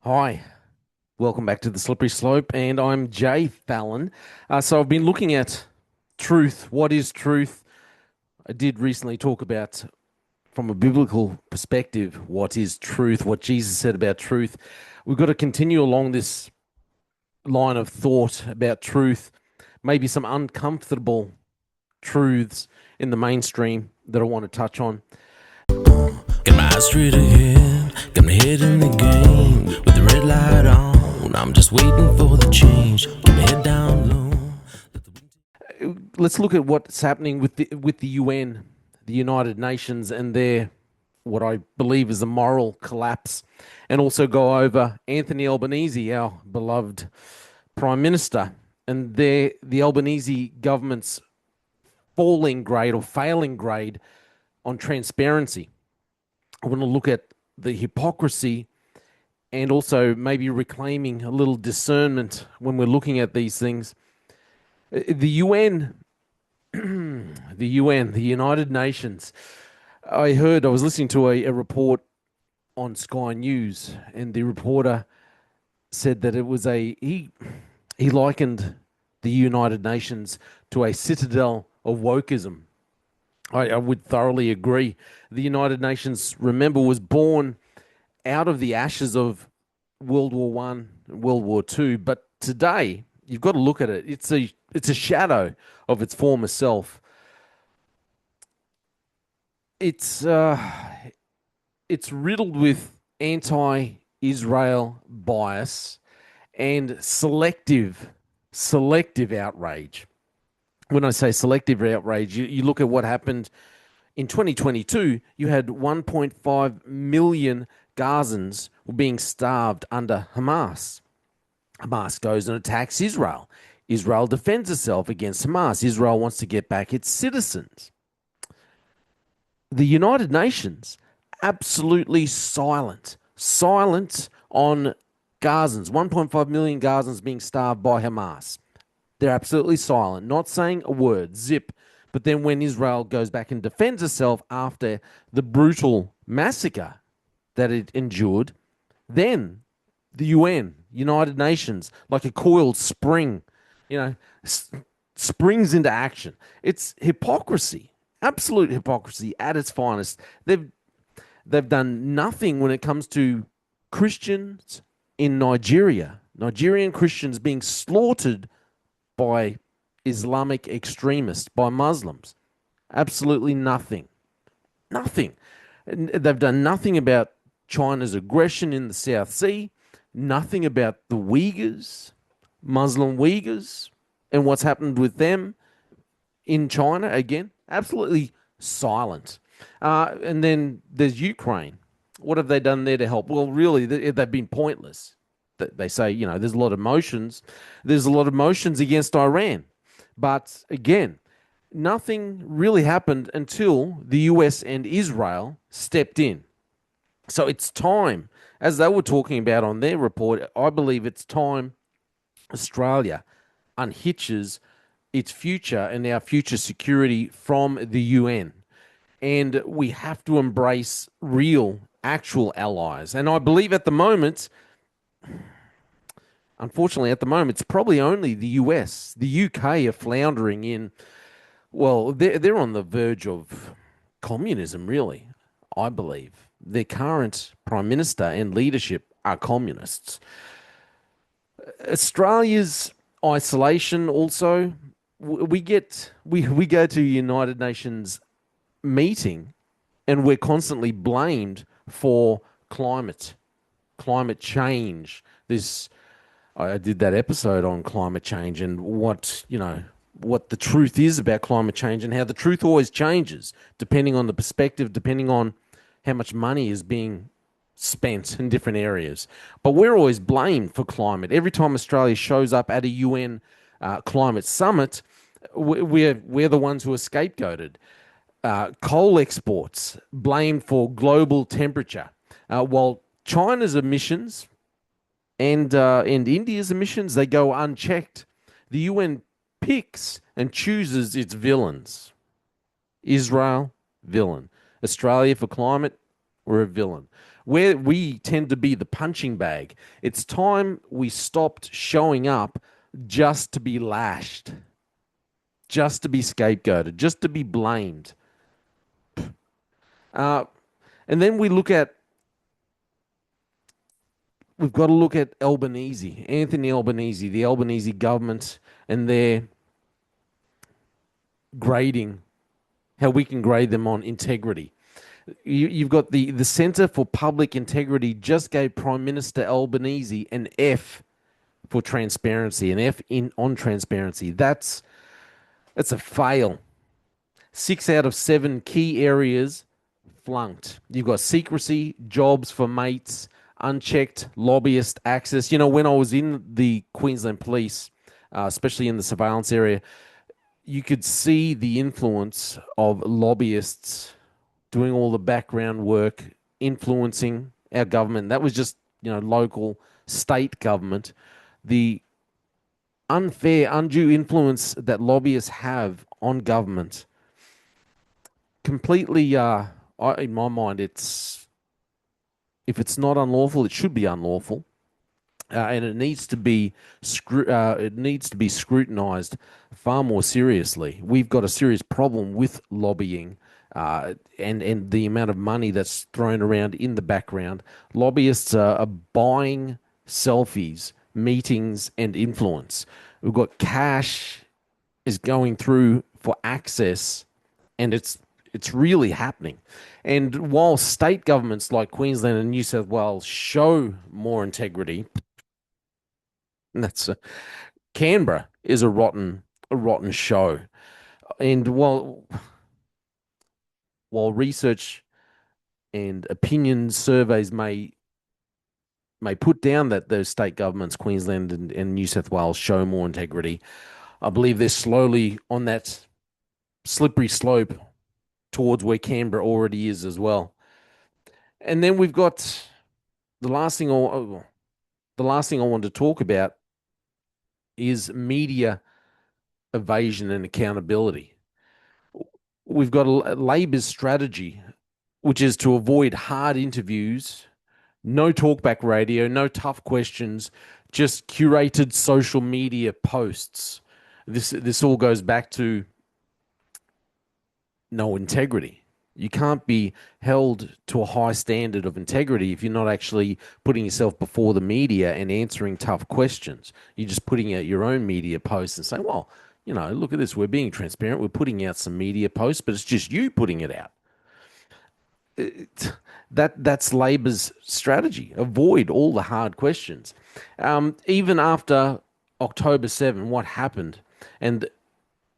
Hi, welcome back to the Slippery Slope, and I'm Jay Fallon. So I've been looking at truth. What is truth? I did recently talk about, from a biblical perspective, what is truth, what Jesus said about truth. We've got to continue along this line of thought about truth, maybe some uncomfortable truths in the mainstream that I want to touch on. Got my eyes straight ahead, got my head in the game. With the red light on, I'm just waiting for the change. Keep my head down low. Let's look at what's happening with the UN, the United Nations, and their what I believe is a moral collapse, and also go over Anthony Albanese, our beloved Prime Minister, and the Albanese government's falling grade or failing grade on transparency. I want to look at the hypocrisy and also maybe reclaiming a little discernment when we're looking at these things. The UN, the United Nations. I was listening to a report on Sky News, and the reporter said that it was he likened the United Nations to a citadel of wokeism. I would thoroughly agree. The United Nations, remember, was born out of the ashes of World War One, World War Two, but today you've got to look at it. It's a shadow of its former self. It's it's riddled with anti-Israel bias and selective outrage. When I say selective outrage, you look at what happened in 2022. You had 1.5 million Gazans were being starved under Hamas. Hamas goes and attacks Israel. Israel defends itself against Hamas. Israel wants to get back its citizens. The United Nations, absolutely silent on Gazans, 1.5 million Gazans being starved by Hamas. They're absolutely silent, not saying a word, zip. But then when Israel goes back and defends itself after the brutal massacre that it endured, then the UN, United Nations, like a coiled spring, you know, springs into action. It's hypocrisy, absolute hypocrisy at its finest. They've done nothing when it comes to Christians in Nigeria, Nigerian Christians being slaughtered by Islamic extremists, by Muslims. Absolutely nothing. Nothing. And they've done nothing about China's aggression in the South Sea, nothing about the Uyghurs, Muslim Uyghurs, and what's happened with them in China. Again, absolutely silent. And then there's Ukraine. What have they done there to help? Well, really, they've been pointless. They say, there's a lot of motions. There's a lot of motions against Iran. But again, nothing really happened until the US and Israel stepped in. So it's time, as they were talking about on their report, I believe it's time Australia unhitches its future and our future security from the UN. And we have to embrace real, actual allies. And I believe at the moment, unfortunately, at the moment, it's probably only the US. The UK are floundering in, well, they're on the verge of communism, really, I believe. Their current Prime Minister and leadership are communists. Australia's isolation also, we go to United Nations meeting and we're constantly blamed for climate change. This I did that episode on climate change and what the truth is about climate change and how the truth always changes depending on the perspective, depending on how much money is being spent in different areas. But we're always blamed for climate. Every time Australia shows up at a UN climate summit, we're the ones who are scapegoated. Coal exports blamed for global temperature, while China's emissions and India's emissions, they go unchecked. The UN picks and chooses its villains. Israel, villain. Australia for climate, we're a villain. where we tend to be the punching bag. It's time we stopped showing up just to be lashed, just to be scapegoated, just to be blamed. Uh, and then we've got to look at Albanese, Anthony Albanese, the Albanese government, and their grading, how we can grade them on integrity. You've got the Center for Public Integrity just gave Prime Minister Albanese an F for transparency, an F in on transparency. That's a fail. 6 out of 7 key areas flunked. You've got secrecy, jobs for mates, unchecked lobbyist access. When I was in the Queensland Police, especially in the surveillance area, you could see the influence of lobbyists doing all the background work, influencing our government. That was just, local, state government. The unfair, undue influence that lobbyists have on government completely, in my mind, if it's not unlawful, it should be unlawful. And it needs to be scrutinized far more seriously. We've got a serious problem with lobbying, and the amount of money that's thrown around in the background. Lobbyists are buying selfies, meetings, and influence. We've got cash is going through for access, and it's really happening. And while state governments like Queensland and New South Wales show more integrity, that's Canberra is a rotten show. And while research and opinion surveys may put down that those state governments, Queensland and New South Wales, show more integrity, I believe they're slowly on that slippery slope towards where Canberra already is as well. And then we've got the last thing I want to talk about is media evasion and accountability. We've got Labor's strategy, which is to avoid hard interviews, no talkback radio, no tough questions, just curated social media posts. This all goes back to no integrity. You can't be held to a high standard of integrity if you're not actually putting yourself before the media and answering tough questions. You're just putting out your own media posts and saying, well, look at this. We're being transparent. We're putting out some media posts, but it's just you putting it out. That's Labor's strategy. Avoid all the hard questions. Even after October 7, what happened? And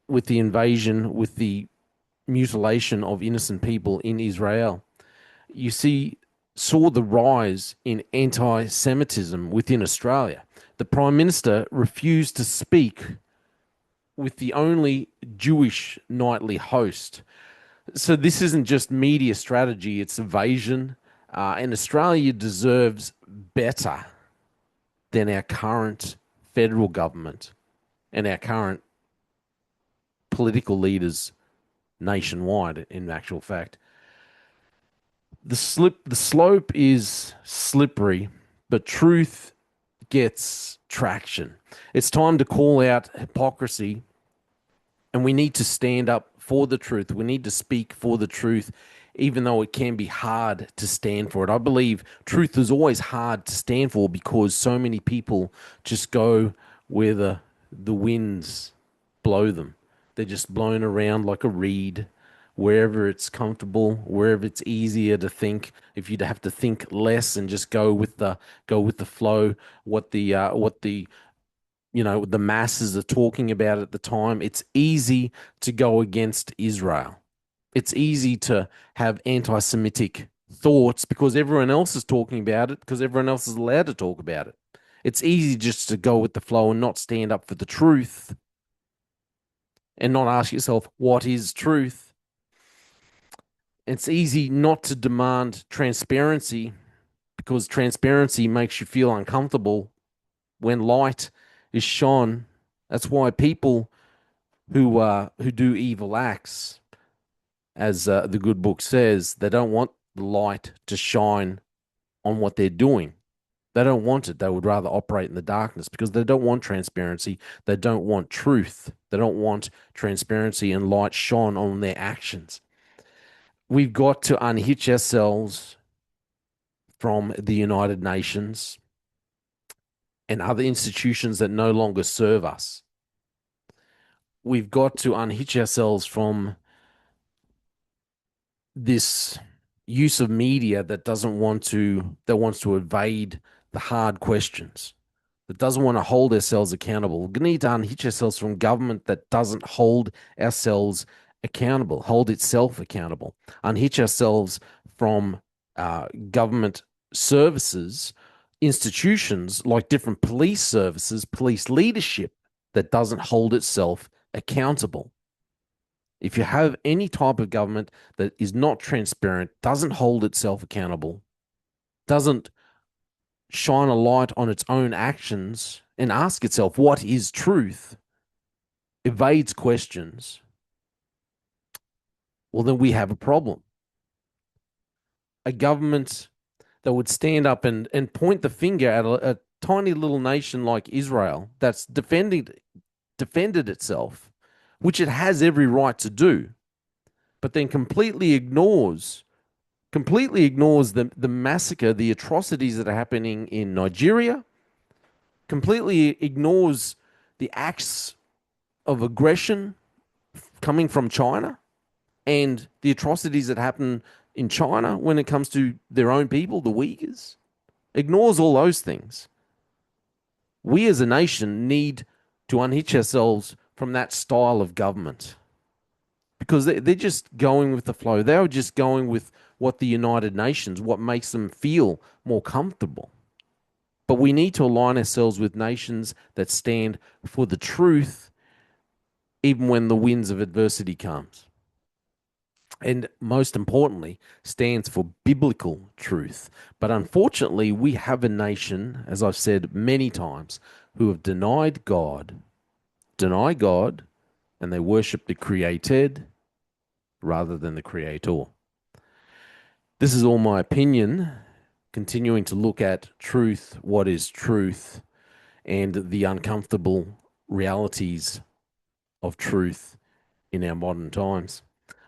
with the invasion, with the mutilation of innocent people in Israel, you saw the rise in anti-Semitism within Australia. The Prime Minister refused to speak with the only Jewish nightly host. So this isn't just media strategy, it's evasion. And Australia deserves better than our current federal government and our current political leaders nationwide, in actual fact. The slope is slippery, but truth gets traction. It's time to call out hypocrisy, and we need to stand up for the truth. We need to speak for the truth, even though it can be hard to stand for it. I believe truth is always hard to stand for because so many people just go where the winds blow them. They're just blown around like a reed, wherever it's comfortable, wherever it's easier to think. If you'd have to think less and just go with the flow, what the masses are talking about at the time, it's easy to go against Israel. It's easy to have anti-Semitic thoughts because everyone else is talking about it, because everyone else is allowed to talk about it. It's easy just to go with the flow and not stand up for the truth and not ask yourself, what is truth? It's easy not to demand transparency because transparency makes you feel uncomfortable when light is shone. That's why people who do evil acts, as the good book says, they don't want the light to shine on what they're doing. They don't want it. They would rather operate in the darkness because they don't want transparency. They don't want truth. They don't want transparency and light shone on their actions. We've got to unhitch ourselves from the United Nations and other institutions that no longer serve us. We've got to unhitch ourselves from this use of media that wants to evade the hard questions, that doesn't want to hold ourselves accountable. We need to unhitch ourselves from government that doesn't hold ourselves accountable, hold itself accountable. Unhitch ourselves from government services, institutions like different police services, police leadership that doesn't hold itself accountable. If you have any type of government that is not transparent, doesn't hold itself accountable, doesn't shine a light on its own actions and ask itself what is truth, evades questions, well, then we have a problem. A government that would stand up and point the finger at a tiny little nation like Israel that's defended itself, which it has every right to do, but then completely ignores the massacre, the atrocities that are happening in Nigeria, completely ignores the acts of aggression coming from China and the atrocities that happen in China when it comes to their own people, the Uyghurs, ignores all those things. We as a nation need to unhitch ourselves from that style of government because they're just going with the flow. They're just going with what the United Nations, what makes them feel more comfortable. But we need to align ourselves with nations that stand for the truth even when the winds of adversity comes. And most importantly, stands for biblical truth. But unfortunately, we have a nation, as I've said many times, who have denied God, and they worship the created rather than the creator. This is all my opinion, continuing to look at truth, what is truth, and the uncomfortable realities of truth in our modern times.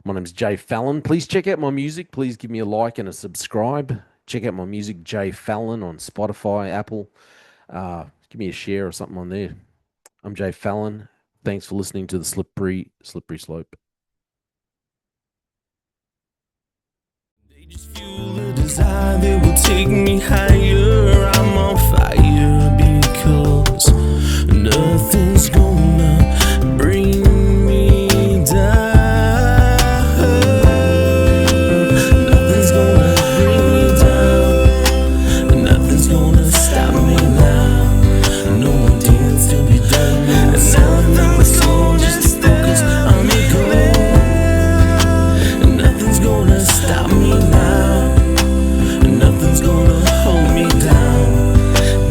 My name is Jay Fallon. Please check out my music. Please give me a like and a subscribe. Check out my music, Jay Fallon, on Spotify, Apple. Give me a share or something on there. I'm Jay Fallon. Thanks for listening to the Slippery Slope. They just fuel a desire that will take me higher. I'm on fire because nothing's gonna bring me down.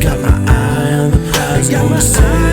Got my eye on the prize, gonna say